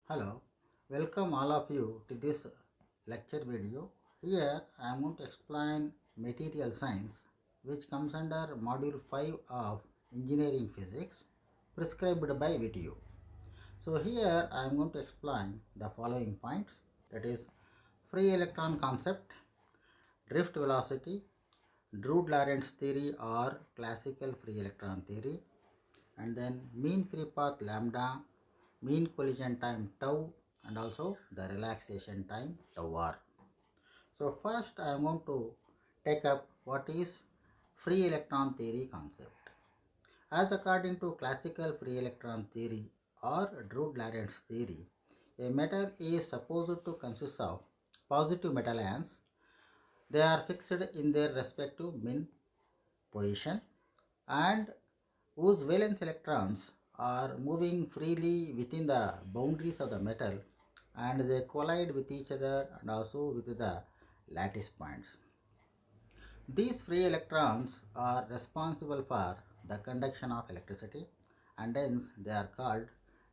Hello, welcome all of you to this lecture video. Here I am going to explain material science, which comes under module 5 of engineering physics prescribed by VTU. So here I am going to explain the following points, that is free electron concept, drift velocity, Drude-Lorentz theory or classical free electron theory, and then mean free path lambda, mean collision time tau, and also the relaxation time tau r. So first I am going to take up what is free electron theory concept. As according to classical free electron theory or Drude-Lorentz theory, a metal is supposed to consist of positive metal ions. They are fixed in their respective mean position and whose valence electrons are moving freely within the boundaries of the metal, and they collide with each other and also with the lattice points. These free electrons are responsible for the conduction of electricity, and hence they are called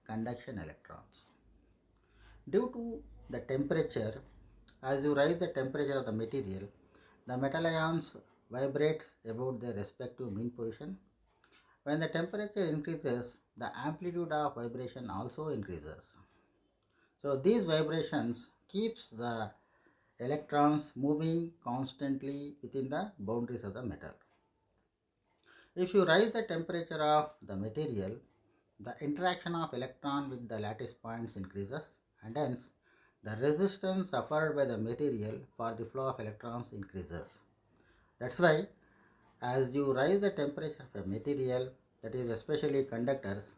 conduction electrons. Due to the temperature, as you rise the temperature of the material, the metal ions vibrates about their respective mean position. When the temperature increases, the amplitude of vibration also increases. So these vibrations keeps the electrons moving constantly within the boundaries of the metal. If you raise the temperature of the material, the interaction of electron with the lattice points increases, and hence the resistance offered by the material for the flow of electrons increases. That's why as you raise the temperature of a material, that is especially conductors,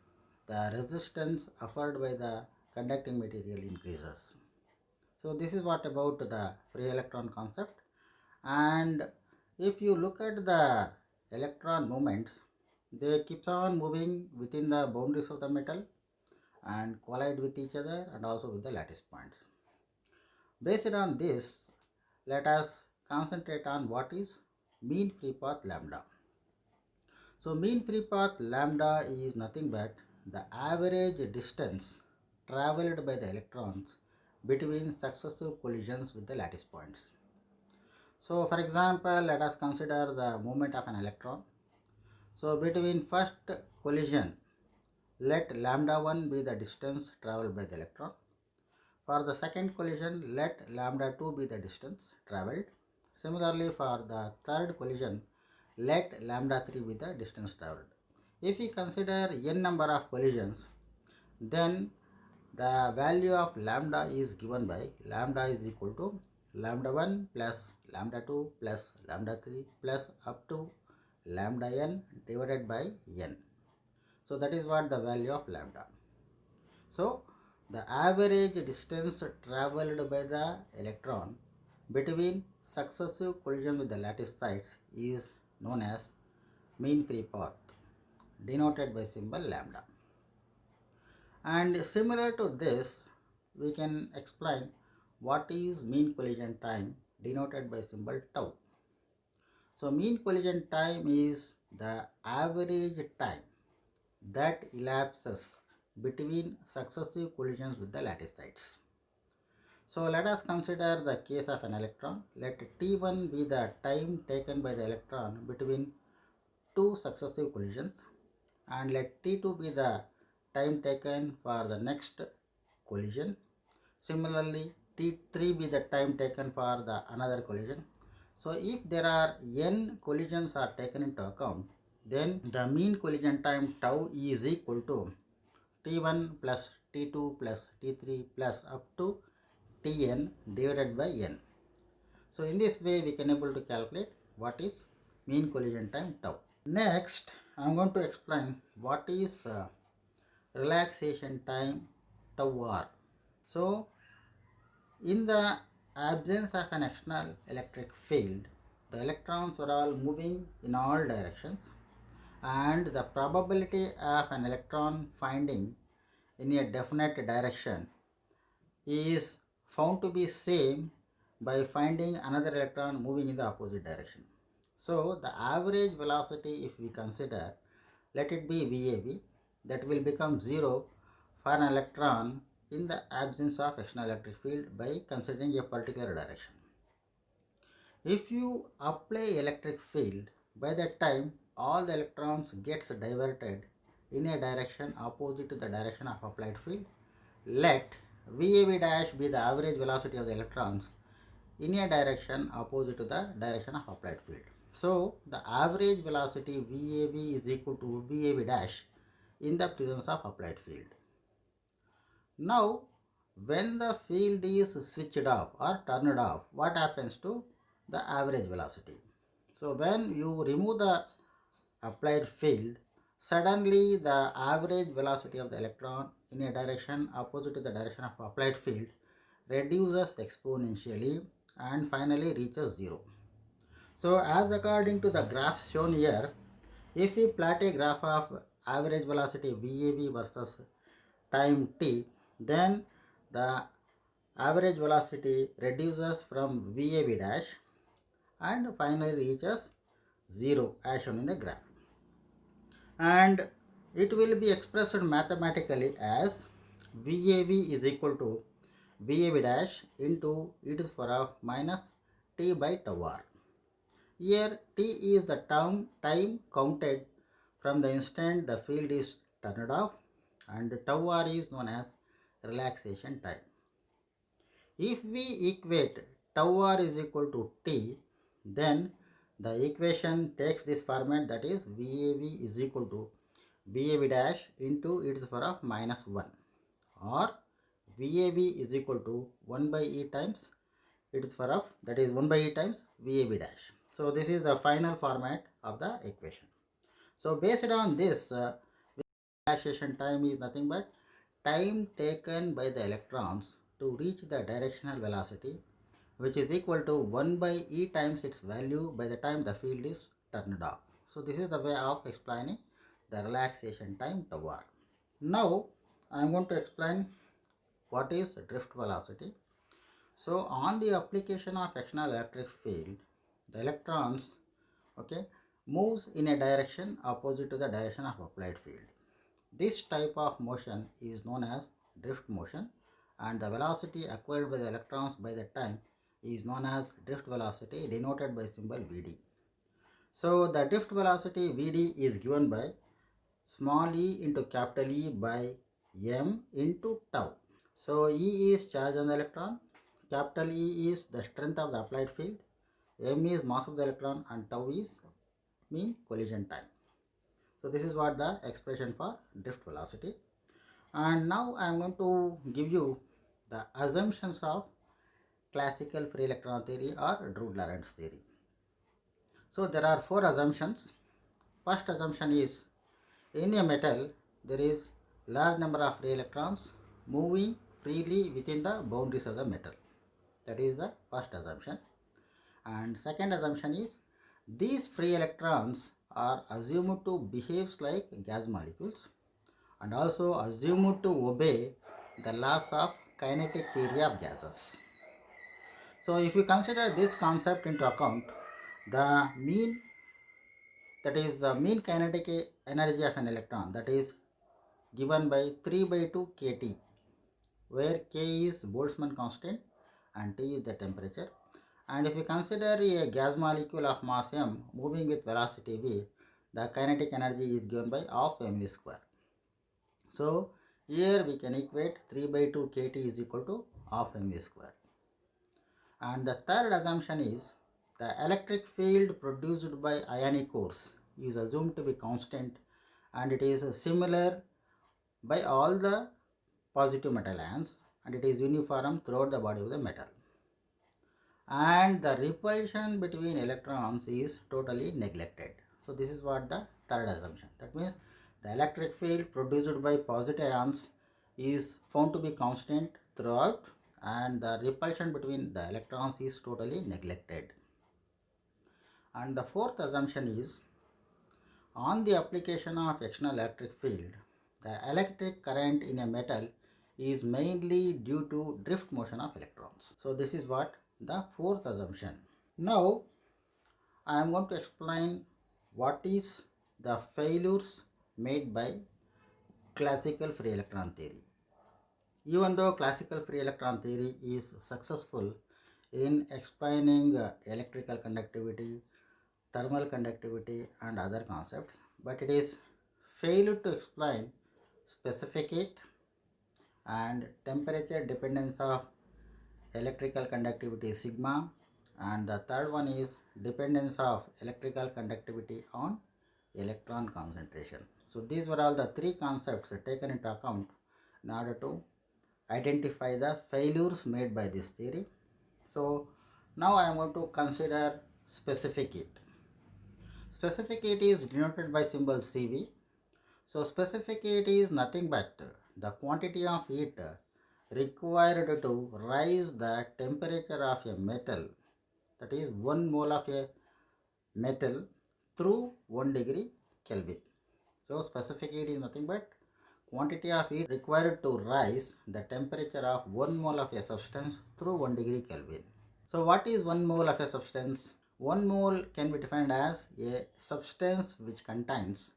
the resistance offered by the conducting material increases. So this is what about the free electron concept. And if you look at the electron movements, they keeps on moving within the boundaries of the metal and collide with each other and also with the lattice points. Based on this, let us concentrate on what is mean free path lambda. So mean free path lambda is nothing but the average distance traveled by the electrons between successive collisions with the lattice points. So for example, let us consider the movement of an electron. So between first collision, let lambda 1 be the distance traveled by the electron. For the second collision, let lambda 2 be the distance traveled. Similarly, for the third collision, let lambda 3 be the distance traveled. If we consider n number of collisions, then the value of lambda is given by lambda is equal to lambda 1 plus lambda 2 plus lambda 3 plus up to lambda n divided by n. So that is what the value of lambda. So the average distance traveled by the electron between successive collision with the lattice sites is known as mean free path, denoted by symbol lambda. And similar to this, we can explain what is mean collision time, denoted by symbol tau. So mean collision time is the average time that elapses between successive collisions with the lattice sites. So let us consider the case of an electron. Let T1 be the time taken by the electron between two successive collisions, and let T2 be the time taken for the next collision. Similarly, T3 be the time taken for the another collision. So if there are n collisions are taken into account, then the mean collision time tau is equal to T1 plus T2 plus T3 plus up to Tn divided by n. So in this way we can able to calculate what is mean collision time tau. Next I am going to explain what is relaxation time tau r. So in the absence of an external electric field, the electrons are all moving in all directions, and the probability of an electron finding in a definite direction is found to be same by finding another electron moving in the opposite direction. So the average velocity, if we consider, let it be VAV, that will become 0 for an electron in the absence of external electric field by considering a particular direction. If you apply electric field, by that time all the electrons gets diverted in a direction opposite to the direction of applied field. Let VAV dash be the average velocity of the electrons in a direction opposite to the direction of applied field. So the average velocity VAV is equal to VAV dash in the presence of applied field. Now when the field is switched off or turned off, what happens to the average velocity? So when you remove the applied field, suddenly the average velocity of the electron in a direction opposite to the direction of applied field reduces exponentially and finally reaches zero. So as according to the graph shown here, if we plot a graph of average velocity VAV versus time t, then the average velocity reduces from VAV dash and finally reaches 0 as shown in the graph. And it will be expressed mathematically as VAV is equal to VAV dash into e to the power of minus t by tau r. Here t is the time counted from the instant the field is turned off, and tau r is known as relaxation time. If we equate tau r is equal to t, then the equation takes this format, that is VAV is equal to VAV dash into e to the power of minus 1, or VAV is equal to 1 by e times e to the power of, that is 1 by e times VAV dash. So this is the final format of the equation. So based on this, relaxation time is nothing but time taken by the electrons to reach the directional velocity, which is equal to 1 by e times its value by the time the field is turned off. So this is the way of explaining the relaxation time tau r. Now I am going to explain what is drift velocity. So on the application of external electric field, the electrons moves in a direction opposite to the direction of applied field. This type of motion is known as drift motion, and the velocity acquired by the electrons by that time is known as drift velocity, denoted by symbol Vd. So the drift velocity Vd is given by small e into capital E by m into tau. So E is charge on the electron, capital E is the strength of the applied field, m is mass of the electron, and tau is mean collision time. So this is what the expression for drift velocity. And now I am going to give you the assumptions of classical free electron theory or Drude-Lorentz theory. So there are 4 assumptions. First assumption is, in a metal there is large number of free electrons moving freely within the boundaries of the metal. That is the first assumption. And second assumption is, these free electrons are assumed to behave like gas molecules and also assumed to obey the laws of kinetic theory of gases. So if you consider this concept into account, the mean, that is the mean kinetic energy of an electron, that is given by 3 by 2 kT, where k is Boltzmann constant and T is the temperature. And if we consider a gas molecule of mass m moving with velocity v, the kinetic energy is given by half mv square. So here we can equate 3 by 2 kT is equal to half mv square. And the third assumption is, the electric field produced by ionic cores is assumed to be constant, and it is similar by all the positive metal ions, and it is uniform throughout the body of the metal. And the repulsion between electrons is totally neglected. So this is what the third assumption. That means the electric field produced by positive ions is found to be constant throughout, and the repulsion between the electrons is totally neglected. And the fourth assumption is, on the application of external electric field, the electric current in a metal is mainly due to drift motion of electrons. So this is what the fourth assumption. Now I am going to explain what is the failures made by classical free electron theory. Even though classical free electron theory is successful in explaining electrical conductivity, thermal conductivity and other concepts, but it is failed to explain specific heat and temperature dependence of electrical conductivity sigma, and the third one is dependence of electrical conductivity on electron concentration. So these were all the three concepts taken into account in order to identify the failures made by this theory. So now I am going to consider specific heat. Specific heat is denoted by symbol Cv. So specific heat is nothing but the quantity of heat required to rise the temperature of a metal, that is 1 mole of a metal, through 1 degree Kelvin. So specific heat is nothing but quantity of heat required to rise the temperature of 1 mole of a substance through 1 degree Kelvin. So what is 1 mole of a substance? 1 mole can be defined as a substance which contains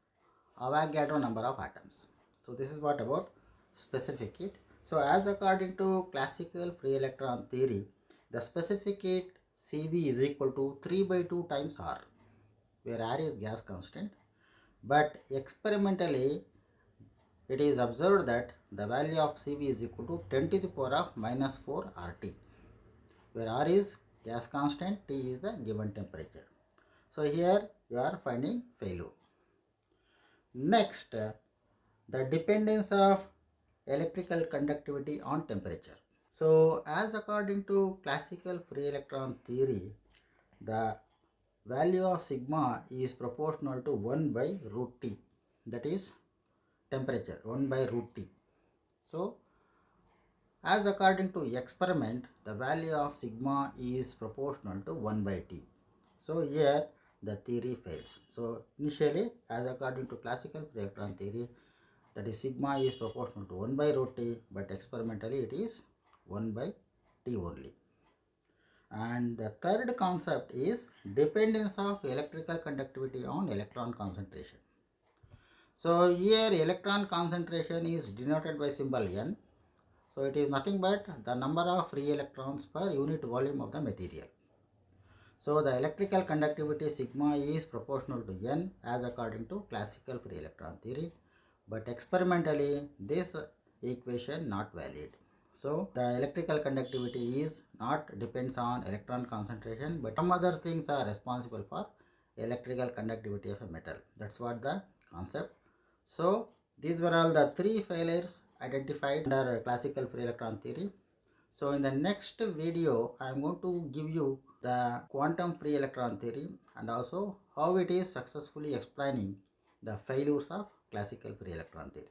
Avogadro number of atoms. So this is what about specific heat. So as according to classical free electron theory, the specific heat Cv is equal to 3 by 2 times R, where R is gas constant. But experimentally, it is observed that the value of Cv is equal to 10 to the power of minus 4 RT, where R is gas constant, T is the given temperature. So here you are finding failure. Next, the dependence of electrical conductivity on temperature. So as according to classical free electron theory, the value of sigma is proportional to 1 by root T, that is temperature 1 by root T. So as according to experiment, the value of sigma is proportional to 1 by T. So here the theory fails. So initially, as according to classical free electron theory, that is sigma is proportional to 1 by root T, but experimentally it is 1 by T only. And the third concept is dependence of electrical conductivity on electron concentration. So here electron concentration is denoted by symbol N. So it is nothing but the number of free electrons per unit volume of the material. So the electrical conductivity sigma is proportional to N as according to classical free electron theory, but experimentally this equation not valid. So the electrical conductivity is not depends on electron concentration, but some other things are responsible for electrical conductivity of a metal. That's what the concept. So these were all the three failures identified under classical free electron theory. So in the next video, I am going to give you the quantum free electron theory and also how it is successfully explaining the failures of classical free electron theory.